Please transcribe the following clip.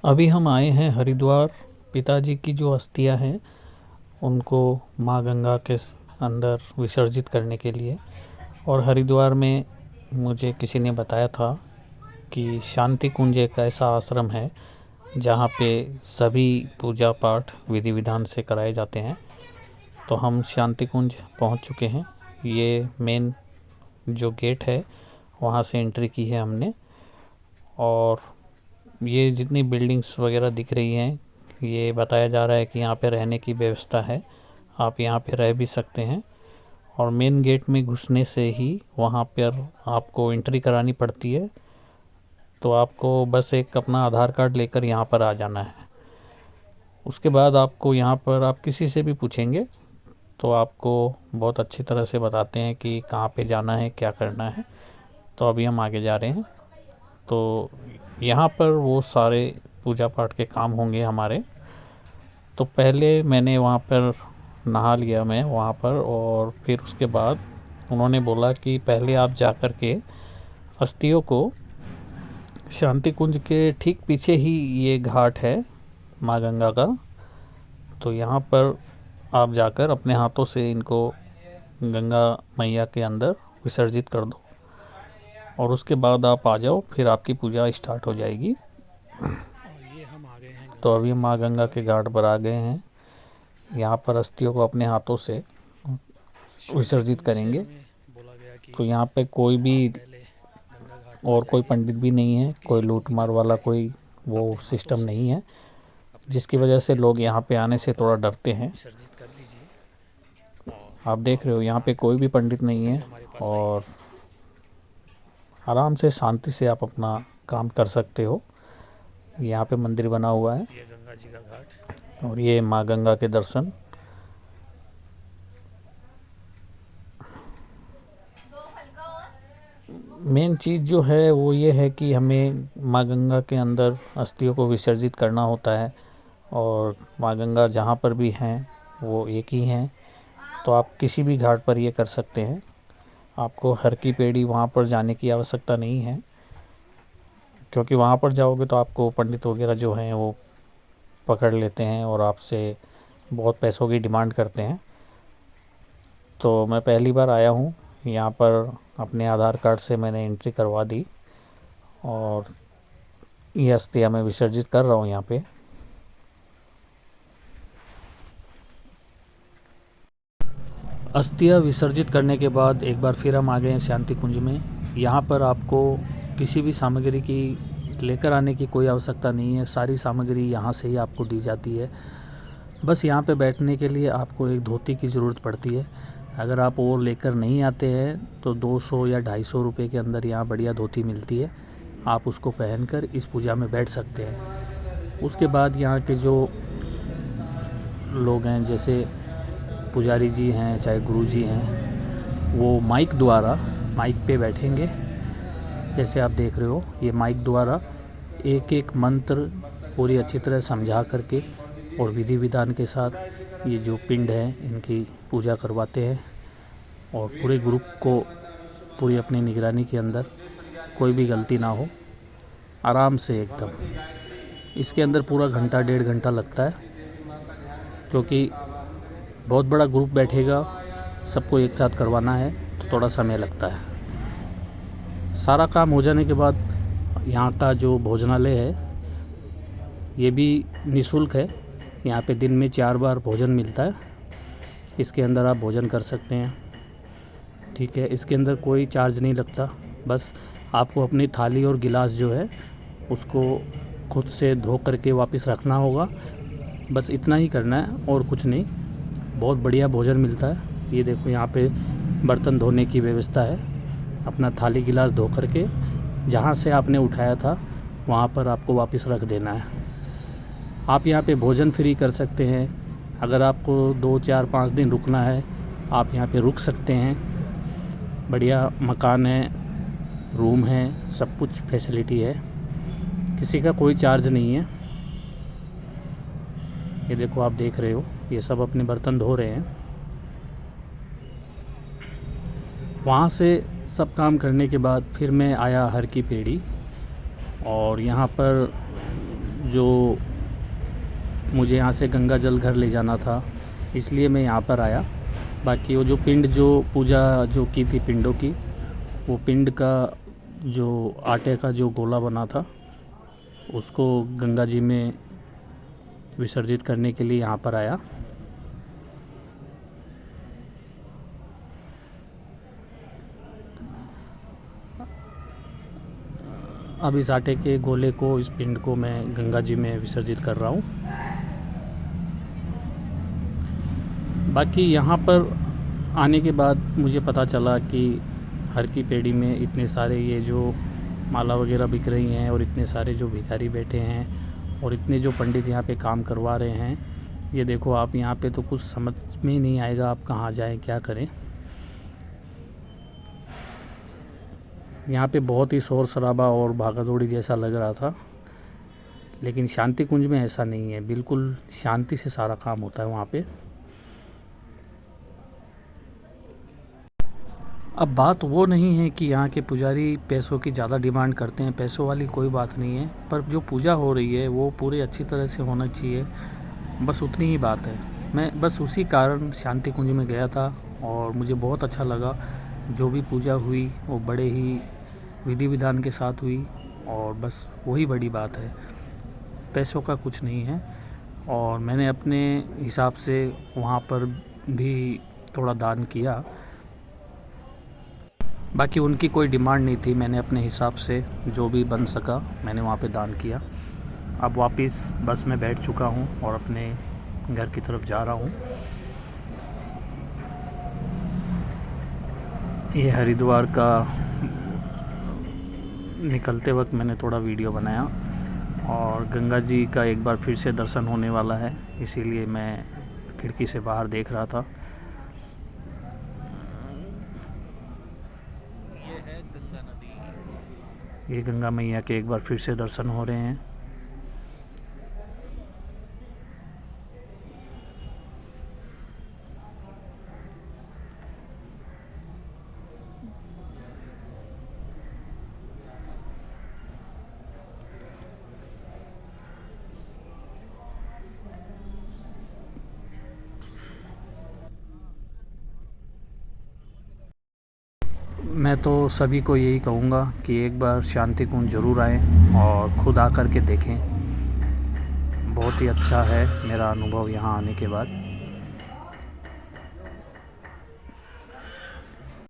अभी हम आए हैं हरिद्वार। पिताजी की जो अस्थियां हैं उनको माँ गंगा के अंदर विसर्जित करने के लिए। और हरिद्वार में मुझे किसी ने बताया था कि शांति कुंज एक ऐसा आश्रम है जहाँ पे सभी पूजा पाठ विधि विधान से कराए जाते हैं। तो हम शांति कुंज पहुँच चुके हैं। ये मेन जो गेट है वहाँ से एंट्री की है हमने। और ये जितनी बिल्डिंग्स वगैरह दिख रही हैं, ये बताया जा रहा है कि यहाँ पे रहने की व्यवस्था है, आप यहाँ पे रह भी सकते हैं। और मेन गेट में घुसने से ही वहाँ पर आपको एंट्री करानी पड़ती है। तो आपको बस एक अपना आधार कार्ड लेकर यहाँ पर आ जाना है। उसके बाद आपको यहाँ पर आप किसी से भी पूछेंगे तो आपको बहुत अच्छी तरह से बताते हैं कि कहाँ पे जाना है, क्या करना है। तो अभी हम आगे जा रहे हैं। तो यहाँ पर वो सारे पूजा पाठ के काम होंगे हमारे। तो पहले मैंने वहाँ पर नहा लिया मैं वहाँ पर, और फिर उसके बाद उन्होंने बोला कि पहले आप जा कर के अस्थियों को शांति कुंज के ठीक पीछे ही ये घाट है माँ गंगा का, तो यहाँ पर आप जाकर अपने हाथों से इनको गंगा मैया के अंदर विसर्जित कर दो और उसके बाद आप आ जाओ, फिर आपकी पूजा स्टार्ट हो जाएगी। तो अभी माँ गंगा के घाट पर आ गए हैं। यहाँ पर अस्थियों को अपने हाथों से विसर्जित करेंगे। तो यहाँ पे कोई भी और कोई पंडित भी नहीं है, कोई लूट मार वाला कोई वो सिस्टम नहीं है, जिसकी वजह से लोग यहाँ पे आने से थोड़ा डरते हैं। आप देख रहे हो यहाँ पे कोई भी पंडित नहीं है और आराम से शांति से आप अपना काम कर सकते हो। यहाँ पे मंदिर बना हुआ है, ये गंगा जी का घाट और ये माँ गंगा के दर्शन। मेन चीज़ जो है वो ये है कि हमें माँ गंगा के अंदर अस्थियों को विसर्जित करना होता है। और माँ गंगा जहाँ पर भी हैं वो एक ही हैं, तो आप किसी भी घाट पर ये कर सकते हैं। आपको हर की पेड़ी वहाँ पर जाने की आवश्यकता नहीं है, क्योंकि वहाँ पर जाओगे तो आपको पंडित वगैरह जो हैं वो पकड़ लेते हैं और आपसे बहुत पैसों की डिमांड करते हैं। तो मैं पहली बार आया हूँ यहाँ पर, अपने आधार कार्ड से मैंने एंट्री करवा दी और ये अस्थियाँ मैं विसर्जित कर रहा हूँ यहाँ पे। अस्थियाँ विसर्जित करने के बाद एक बार फिर हम आ गए हैं शांति कुंज में। यहाँ पर आपको किसी भी सामग्री की लेकर आने की कोई आवश्यकता नहीं है, सारी सामग्री यहाँ से ही आपको दी जाती है। बस यहाँ पे बैठने के लिए आपको एक धोती की ज़रूरत पड़ती है। अगर आप वो लेकर नहीं आते हैं तो 200 या 250 रुपये के अंदर यहाँ बढ़िया धोती मिलती है, आप उसको पहनकर इस पूजा में बैठ सकते हैं। उसके बाद यहाँ के जो लोग हैं, जैसे पुजारी जी हैं चाहे गुरु जी हैं, वो माइक पे बैठेंगे। जैसे आप देख रहे हो, ये माइक द्वारा एक एक मंत्र पूरी अच्छी तरह समझा करके और विधि विधान के साथ ये जो पिंड है इनकी पूजा करवाते हैं। और पूरे ग्रुप को पूरी अपनी निगरानी के अंदर कोई भी गलती ना हो, आराम से एकदम। इसके अंदर पूरा घंटा 1.5 घंटा लगता है, क्योंकि बहुत बड़ा ग्रुप बैठेगा, सबको एक साथ करवाना है तो थोड़ा समय लगता है। सारा काम हो जाने के बाद यहाँ का जो भोजनालय है ये भी निःशुल्क है। यहाँ पे दिन में 4 बार भोजन मिलता है, इसके अंदर आप भोजन कर सकते हैं। ठीक है, इसके अंदर कोई चार्ज नहीं लगता, बस आपको अपनी थाली और गिलास जो है उसको खुद से धो करके वापस रखना होगा। बस इतना ही करना है और कुछ नहीं। बहुत बढ़िया भोजन मिलता है। ये देखो यहाँ पे बर्तन धोने की व्यवस्था है, अपना थाली गिलास धो करके जहाँ से आपने उठाया था वहाँ पर आपको वापस रख देना है। आप यहाँ पे भोजन फ्री कर सकते हैं। अगर आपको 2, 4, 5 दिन रुकना है आप यहाँ पे रुक सकते हैं। बढ़िया मकान है, रूम है, सब कुछ फैसिलिटी है, किसी का कोई चार्ज नहीं है। ये देखो आप देख रहे हो, ये सब अपने बर्तन धो रहे हैं। वहाँ से सब काम करने के बाद फिर मैं आया हर की पेड़ी, और यहाँ पर जो मुझे यहाँ से गंगा जल घर ले जाना था, इसलिए मैं यहाँ पर आया। बाकी वो जो पिंड जो पूजा जो की थी पिंडों की, वो पिंड का जो आटे का जो गोला बना था उसको गंगा जी में विसर्जित करने के लिए यहाँ पर आया। अब इस आटे के गोले को, इस पिंड को मैं गंगा जी में विसर्जित कर रहा हूँ। बाकी यहाँ पर आने के बाद मुझे पता चला कि हर की पेड़ी में इतने सारे ये जो माला वगैरह बिक रही हैं और इतने सारे जो भिखारी बैठे हैं और इतने जो पंडित यहाँ पे काम करवा रहे हैं, ये देखो आप, यहाँ पे तो कुछ समझ में ही नहीं आएगा आप कहाँ जाएं क्या करें। यहाँ पे बहुत ही शोर शराबा और भागा दौड़ी जैसा लग रहा था, लेकिन शांति कुंज में ऐसा नहीं है, बिल्कुल शांति से सारा काम होता है वहाँ पे। अब बात वो नहीं है कि यहाँ के पुजारी पैसों की ज़्यादा डिमांड करते हैं, पैसों वाली कोई बात नहीं है, पर जो पूजा हो रही है वो पूरी अच्छी तरह से होना चाहिए, बस उतनी ही बात है। मैं बस उसी कारण शांति कुंज में गया था और मुझे बहुत अच्छा लगा। जो भी पूजा हुई वो बड़े ही विधि विधान के साथ हुई और बस वही बड़ी बात है, पैसों का कुछ नहीं है। और मैंने अपने हिसाब से वहाँ पर भी थोड़ा दान किया, बाकी उनकी कोई डिमांड नहीं थी, मैंने अपने हिसाब से जो भी बन सका मैंने वहाँ पे दान किया। अब वापस बस में बैठ चुका हूँ और अपने घर की तरफ जा रहा हूँ। ये हरिद्वार का निकलते वक्त मैंने थोड़ा वीडियो बनाया और गंगा जी का एक बार फिर से दर्शन होने वाला है, इसीलिए मैं खिड़की से बाहर देख रहा था। ये है गंगा नदी, ये गंगा मैया के एक बार फिर से दर्शन हो रहे हैं। मैं तो सभी को यही कहूँगा कि एक बार शांति कुंज ज़रूर आएँ और ख़ुद आकर के देखें। बहुत ही अच्छा है मेरा अनुभव यहाँ आने के बाद।